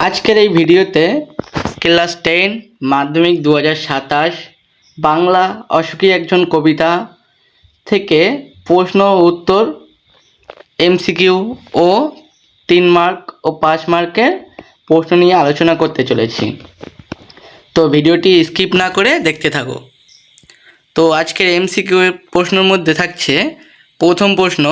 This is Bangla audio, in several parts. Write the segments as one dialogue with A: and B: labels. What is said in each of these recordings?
A: আজকের এই ভিডিওতে ক্লাস 10 মাধ্যমিক 2027 বাংলা অসুখী একজন কবিতা থেকে প্রশ্ন ও উত্তর এমসিকিউ ও 3 মার্ক ও 5 মার্কের প্রশ্ন নিয়ে আলোচনা করতে চলেছি। তো ভিডিওটি স্কিপ না করে দেখতে থাকো। তো আজকের এমসিকিউ প্রশ্নের মধ্যে থাকছে প্রথম প্রশ্ন,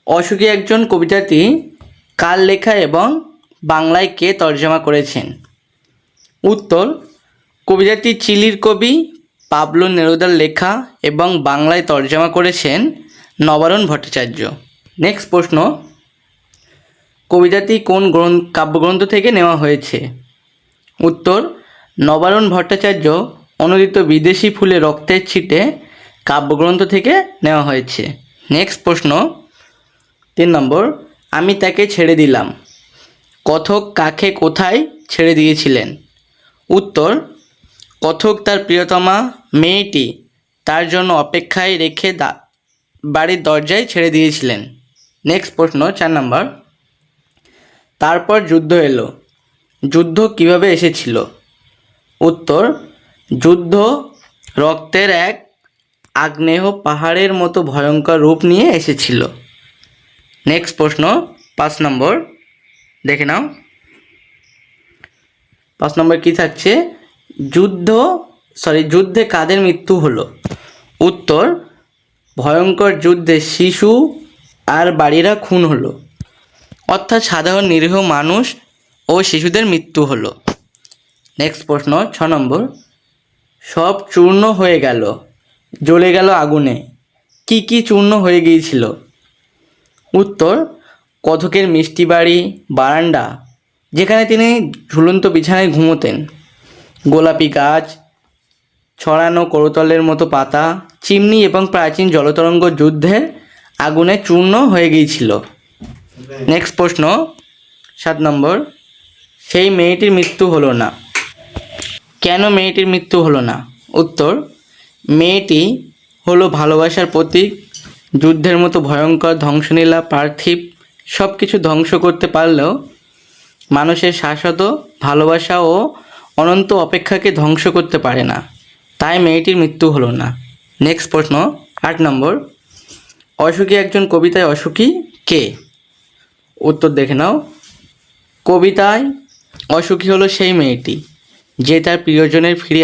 A: অসুখী একজন কবিতাটি কার লেখা এবং বাংলায় কে তর্জমা করেছেন? উত্তর, কবিতাটি চিলির কবি পাবলো নেরুদার লেখা এবং বাংলায় তর্জমা করেছেন নবারুণ ভট্টাচার্য। নেক্সট প্রশ্ন, কবিতাটি কোন কাব্যগ্রন্থ থেকে নেওয়া হয়েছে? উত্তর, নবারুণ ভট্টাচার্য অনুদিত বিদেশি ফুলে রক্তের ছিটে কাব্যগ্রন্থ থেকে নেওয়া হয়েছে। নেক্সট প্রশ্ন 3 নম্বর, আমি তাকে ছেড়ে দিলাম কথক কাকে কোথায় ছেড়ে দিয়েছিলেন? উত্তর, কথক তার প্রিয়তমা মেয়েটি তার জন্য অপেক্ষায় রেখে বাড়ির দরজায় ছেড়ে দিয়েছিলেন। নেক্সট প্রশ্ন 4 নম্বর, তারপর যুদ্ধ এলো, যুদ্ধ কিভাবে এসেছিল? উত্তর, যুদ্ধ রক্তের এক আগ্নেয় পাহাড়ের মতো ভয়ঙ্কর রূপ নিয়ে এসেছিল। নেক্সট প্রশ্ন 5 নম্বর, দেখে নাও 5 নম্বর কী থাকছে? যুদ্ধে কাদের মৃত্যু হলো? উত্তর, ভয়ঙ্কর যুদ্ধে শিশু আর বাড়িরা খুন হলো, অর্থাৎ সাধারণ নিরীহ মানুষ ও শিশুদের মৃত্যু হলো। নেক্সট প্রশ্ন 6 নম্বর, সব চূর্ণ হয়ে গেল, জ্বলে গেল আগুনে, কি কি চূর্ণ হয়ে গিয়েছিল? উত্তর, কথকের মিষ্টি বাড়ি, বারান্দা যেখানে তিনি ঝুলন্ত বিছানায় ঘুমোতেন, গোলাপি গাছ, ছড়ানো করতলের মতো পাতা, চিমনি এবং প্রাচীন জলতরঙ্গ যুদ্ধের আগুনে চূর্ণ হয়ে গিয়েছিল। নেক্সট প্রশ্ন 7 নম্বর, সেই মেয়েটির মৃত্যু হলো না, কেন মেয়েটির মৃত্যু হলো না? উত্তর, মেয়েটি হলো ভালোবাসার প্রতীক, যুদ্ধের মতো ভয়ঙ্কর ধ্বংসলীলা পার্থিব সব কিছু ধ্বংস করতে পারলেও মানুষের শাশ্বত ভালোবাসা ও অনন্ত অপেক্ষাকে ধ্বংস করতে পারে না, তাই মেয়েটির মৃত্যু হলো না। নেক্সট প্রশ্ন 8 নম্বর, অসুখী একজন কবিতায় অসুখী কে? উত্তর দেখে নাও, কবিতায় অসুখী হলো সেই মেয়েটি যে তার প্রিয়জনের ফিরে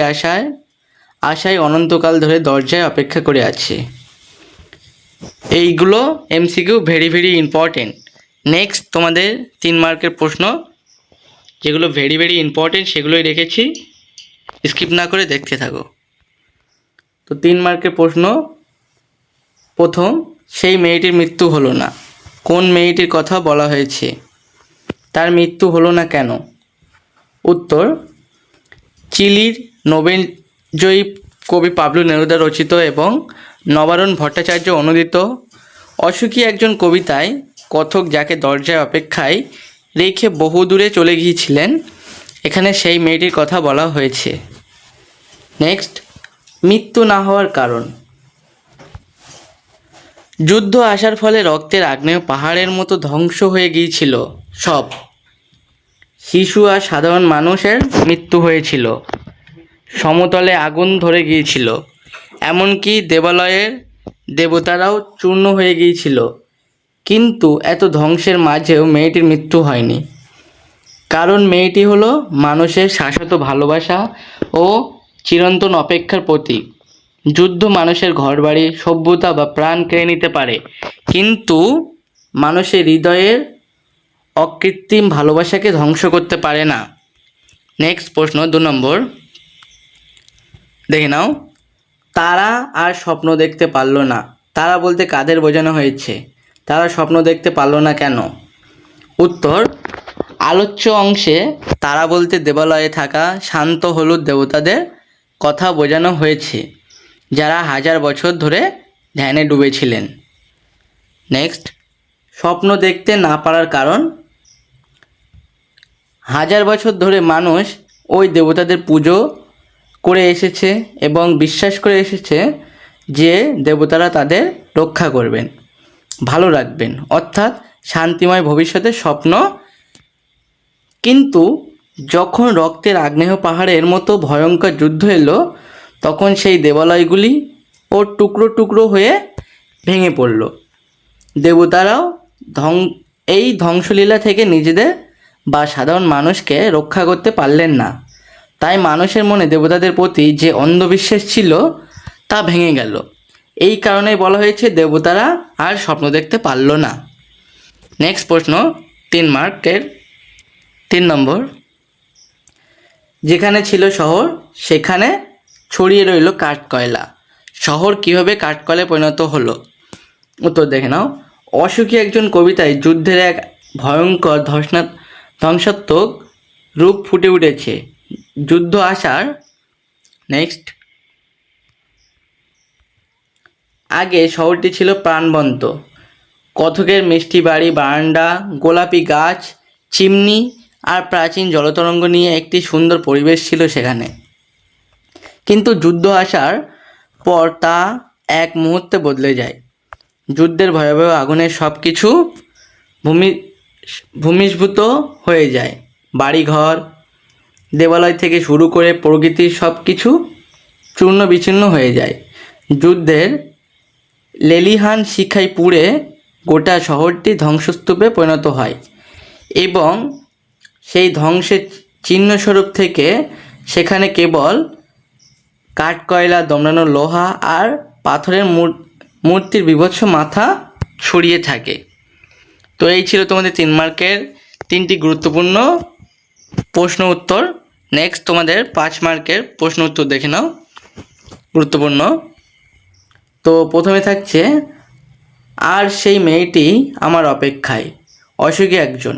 A: আশায় অনন্তকাল ধরে দরজায় অপেক্ষা করে আছে। এইগুলো MCQ very very important. Next তোমাদের 3 মার্কের প্রশ্ন, যেগুলো ভেরি ভেরি ইম্পর্টেন্ট সেগুলোই রেখেছি, স্কিপ না করে দেখতে থাকো। তো 3 মার্কের প্রশ্ন, প্রথম, সেই মেয়েটির মৃত্যু হলো না, কোন মেয়েটির কথা বলা হয়েছে? তার মৃত্যু হলো না কেন? উত্তর, চিলির নোবেলজয়ী কবি পাবলো নেরুদা রচিত এবং নবারুণ ভট্টাচার্য অনুদিত অসুখী একজন কবিতায় কথক যাকে দরজায় অপেক্ষায় রেখে বহু দূরে চলে গিয়েছিলেন, এখানে সেই মেয়েটির কথা বলা হয়েছে। নেক্সট, মৃত্যু না হওয়ার কারণ। যুদ্ধ আসার ফলে রক্তের আগ্নেয় পাহাড়ের মতো ধ্বংস হয়ে গিয়েছিল সব, শিশু আর সাধারণ মানুষের মৃত্যু হয়েছিল, সমতলে আগুন ধরে গিয়েছিল, এমনকি দেবালয়ের দেবতারাও চূর্ণ হয়ে গিয়েছিল, কিন্তু এত ধ্বংসের মাঝেও মেয়েটির মৃত্যু হয়নি, কারণ মেয়েটি হলো মানুষের শাশ্বত ভালোবাসা ও চিরন্তন অপেক্ষার প্রতীক। যুদ্ধ মানুষের ঘরবাড়ি, সভ্যতা বা প্রাণ কেড়ে নিতে পারে, কিন্তু মানুষের হৃদয়ের অকৃত্রিম ভালোবাসাকে ধ্বংস করতে পারে না। নেক্সট প্রশ্ন 2 নম্বর, দেখে নাও, তারা আর স্বপ্ন দেখতে পারল না, তারা বলতে কাদের বোঝানো হয়েছে? তারা স্বপ্ন দেখতে পারল না কেন? উত্তর, আলোচ্য অংশে তারা বলতে দেবালয়ে থাকা শান্ত হলুদ দেবতাদের কথা বোঝানো হয়েছে, যারা 1000 বছর ধরে ধ্যানে ডুবেছিলেন। নেক্সট, স্বপ্ন দেখতে না পারার কারণ। 1000 বছর ধরে মানুষ ওই দেবতাদের পুজো করে এসেছে এবং বিশ্বাস করে এসেছে যে দেবতারা তাদের রক্ষা করবেন, ভালো রাখবেন, অর্থাৎ শান্তিময় ভবিষ্যতের স্বপ্ন কিন্তু যখন রক্তের আগ্নেয় পাহাড়ের মতো ভয়ঙ্কর যুদ্ধ এলো, তখন সেই দেবালয়গুলি ও টুকরো টুকরো হয়ে ভেঙে পড়ল। দেবতারাও এই ধ্বংসলীলা থেকে নিজেদের বা সাধারণ মানুষকে রক্ষা করতে পারলেন না। তাই মানুষের মনে দেবতাদের প্রতি যে অন্ধবিশ্বাস ছিল তা ভেঙে গেল। এই কারণেই বলা হয়েছে দেবতারা আর স্বপ্ন দেখতে পারল না। নেক্সট প্রশ্ন 3 মার্কের 3 নম্বর। যেখানে ছিল শহর সেখানে ছড়িয়ে রইল কাঠকয়লা। শহর কিভাবে কাঠকয়লায় পরিণত হলো? উত্তর দেখে নাও। অসুখী একজন কবিতায় যুদ্ধের এক ভয়ঙ্কর ধ্বংসাত্মক রূপ ফুটে উঠেছে। যুদ্ধ আসার নেক্সট আগে শহরটি ছিল প্রাণবন্ত। কথকের মিষ্টি বাড়ি, বারান্দা, গোলাপি গাছ, চিমনি আর প্রাচীন জলতরঙ্গ নিয়ে একটি সুন্দর পরিবেশ ছিল সেখানে। কিন্তু যুদ্ধ আসার পর তা এক মুহূর্তে বদলে যায়। যুদ্ধের ভয়াবহ আগুনে সব কিছু ভূমিষ্ভূত হয়ে যায়। বাড়িঘর, দেবালয় থেকে শুরু করে প্রকৃতির সব কিছু চূর্ণ বিচূর্ণ হয়ে যায়। যুদ্ধের লেলিহান শিখায় পুড়ে গোটা শহরটি ধ্বংসস্তূপে পরিণত হয় এবং সেই ধ্বংসের চিহ্নস্বরূপ থেকে সেখানে কেবল কাঠকয়লা, দমড়ানো লোহা আর পাথরের মূর্তির বীভৎস মাথা ছড়িয়ে থাকে। তো এই ছিল তোমাদের 3 মার্কের 3টি গুরুত্বপূর্ণ প্রশ্ন উত্তর। নেক্সট তোমাদের 5 মার্কের প্রশ্ন উত্তর দেখে নাও, গুরুত্বপূর্ণ। তো প্রথমে থাকছে, আর সেই মেয়েটি আমার অপেক্ষায়। অসুখী একজন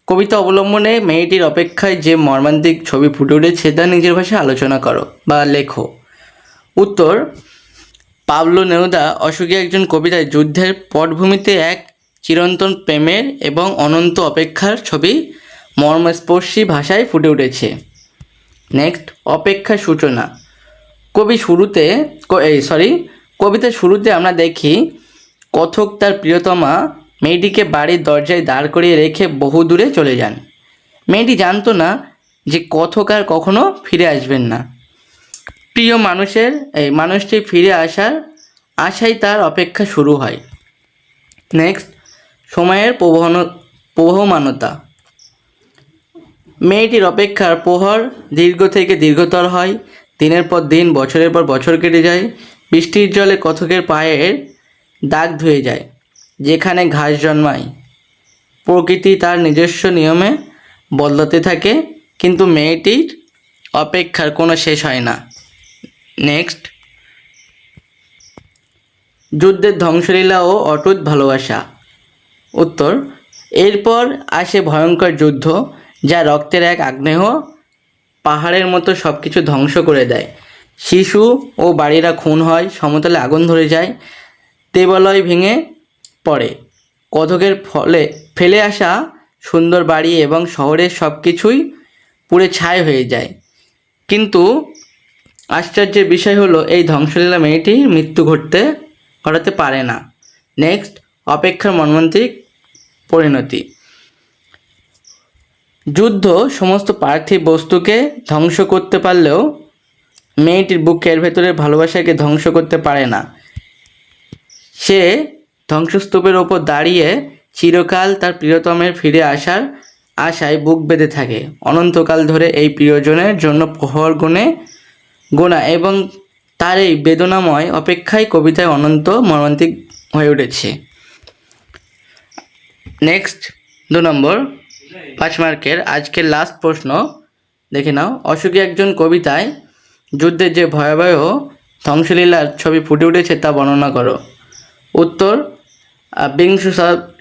A: কবিতা অবলম্বনে মেয়েটির অপেক্ষায় যে মর্মান্তিক ছবি ফুটে উঠেছে তা নিজের ভাষায় আলোচনা করো বা লেখো। উত্তর, পাবলো নেরুদা অসুখী একজন কবিতায় যুদ্ধের পটভূমিতে এক চিরন্তন প্রেমের এবং অনন্ত অপেক্ষার ছবি মর্মস্পর্শী ভাষায় ফুটে উঠেছে। নেক্সট, অপেক্ষার সূচনা। কবিতার শুরুতে আমরা দেখি কথক তার প্রিয়তমা মেয়েটিকে বাড়ির দরজায় দাঁড় করিয়ে রেখে বহু দূরে চলে যান। মেয়েটি জানতো না যে কথক আর কখনো ফিরে আসবেন না। প্রিয় মানুষটি ফিরে আসার আশায় তার অপেক্ষা শুরু হয়। নেক্সট, সময়ের প্রবহমানতা। মেয়েটির অপেক্ষার প্রহর দীর্ঘ থেকে দীর্ঘতর হয়। দিনের পর দিন, বছরের পর বছর কেটে যায়। বৃষ্টির জলে কথকের পায়ের দাগ ধুয়ে যায়। যেখানে ঘাস জন্মায়, প্রকৃতি তার নিজস্ব নিয়মে বদলাতে থাকে, কিন্তু মেয়েটির অপেক্ষার কোনো শেষ হয় না। নেক্সট, যুদ্ধের ধ্বংসলীলা ও অটুট ভালোবাসা। উত্তর, এরপর আসে ভয়ঙ্কর যুদ্ধ, যা রক্তের এক আগ্নেয় পাহাড়ের মতো সব কিছু ধ্বংস করে দেয়। শিশু ও বাড়িরা খুন হয়, সমতলে আগুন ধরে যায়, দেবালয় ভেঙে পড়ে, কথকের ফেলে আসা সুন্দর বাড়ি এবং শহরের সব কিছুই পুড়ে ছাই হয়ে যায়। কিন্তু আশ্চর্যের বিষয় হলো এই ধ্বংসলীলা মেয়েটির মৃত্যু ঘটাতে পারে না। নেক্সট, অপেক্ষার মর্মান্তিক পরিণতি। যুদ্ধ সমস্ত পার্থিব বস্তুকে ধ্বংস করতে পারলেও মেয়েটির বুকের ভেতরের ভালোবাসাকে ধ্বংস করতে পারে না। সে ধ্বংসস্তূপের ওপর দাঁড়িয়ে চিরকাল তার প্রিয়তমের ফিরে আসার আশায় বুক বেঁধে থাকে। অনন্তকাল ধরে এই প্রিয়জনের জন্য প্রহর গোনা এবং তার এই বেদনাময় অপেক্ষায় কবিতায় অনন্ত মর্মান্তিক হয়ে উঠেছে। নেক্সট 2 নম্বর 5 মার্কের আজকের লাস্ট প্রশ্ন দেখে নাও। অসুখী একজন কবিতায় যুদ্ধের যে ভয়াবহ ধ্বংসলীলার ছবি ফুটে উঠেছে তা বর্ণনা করো। উত্তর, বিংশ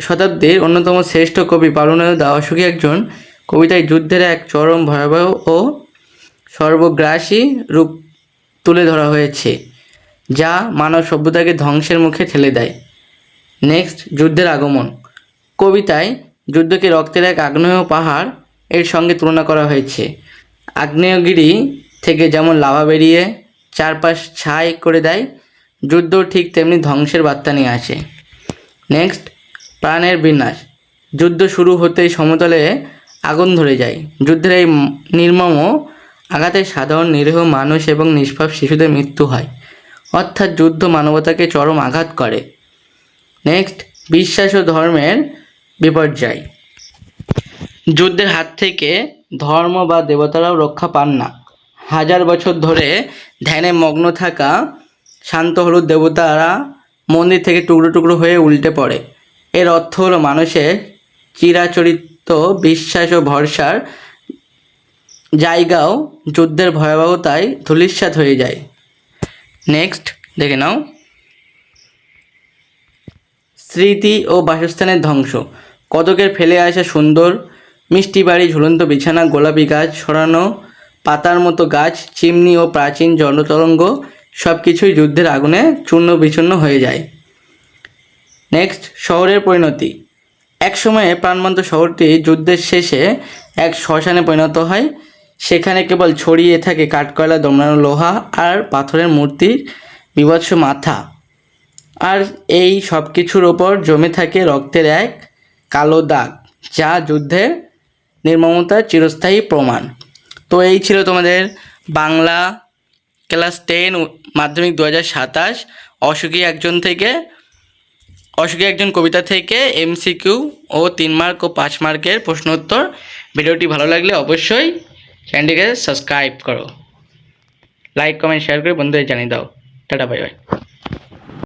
A: শতাব্দীর অন্যতম শ্রেষ্ঠ কবি পাবলো নেরুদা অসুখী একজন কবিতায় যুদ্ধের এক চরম ভয়াবহ ও সর্বগ্রাসী রূপ তুলে ধরা হয়েছে, যা মানব সভ্যতাকে ধ্বংসের মুখে ঠেলে দেয়। নেক্সট, যুদ্ধের আগমন। কবিতায় যুদ্ধকে রক্তের এক আগ্নেয় পাহাড় এর সঙ্গে তুলনা করা হয়েছে। আগ্নেয়গিরি থেকে যেমন লাভা বেরিয়ে চারপাশ ছাই করে দেয়, যুদ্ধ ঠিক তেমনি ধ্বংসের বার্তা নিয়ে আসে। নেক্সট, প্রাণের বিনাশ। যুদ্ধ শুরু হতেই সমতলে আগুন ধরে যায়। যুদ্ধের এই নির্মম আঘাতে সাধারণ নিরীহ মানুষ এবং নিষ্পাপ শিশুদের মৃত্যু হয়। অর্থাৎ যুদ্ধ মানবতাকে চরম আঘাত করে। নেক্সট, বিশ্বাস ও ধর্মের বিপর্যয়। যুদ্ধের হাত থেকে ধর্ম বা দেবতারাও রক্ষা পান না। হাজার বছর ধরে ধ্যানে মগ্ন থাকা শান্ত হলুদ দেবতারা মন্দির থেকে টুকরো টুকরো হয়ে উল্টে পড়ে। এর অর্থ হলো মানুষের চিরাচরিত বিশ্বাস ও ভরসার জায়গাও যুদ্ধের ভয়াবহতায় ধূলিসাৎ হয়ে যায়। নেক্সট দেখে নাও, স্মৃতি ও বাসস্থানের ধ্বংস। কতকের ফেলে আসা সুন্দর মিষ্টি বাড়ি, ঝুলন্ত বিছানা, গোলাপি গাছ, ছড়ানো পাতার মতো গাছ, চিমনি ও প্রাচীন জলতরঙ্গ সব কিছুই যুদ্ধের আগুনে চূর্ণ বিচূর্ণ হয়ে যায়। নেক্সট, শহরের পরিণতি। এক সময়ে প্রাণবন্ত শহরটি যুদ্ধের শেষে এক শ্মশানে পরিণত হয়। সেখানে কেবল ছড়িয়ে থাকে কাঠকয়লা, দমড়ানো লোহা আর পাথরের মূর্তির বীভৎস মাথা। আর এই সব কিছুর ওপর জমে থাকে রক্তের এক কালো দাগ, যা যুদ্ধের নির্মমতার চিরস্থায়ী প্রমাণ। তো এই ছিল তোমাদের বাংলা ক্লাস 10 মাধ্যমিক 2027 অসুখী একজন কবিতা থেকে MCQ ও 3 মার্ক ও 5 মার্কের প্রশ্ন উত্তর। ভিডিওটি ভালো লাগলে অবশ্যই চ্যানেলটিকে সাবস্ক্রাইব করো, লাইক কমেন্ট শেয়ার করে বন্ধুদের জানিয়ে দাও। Tata, bye bye.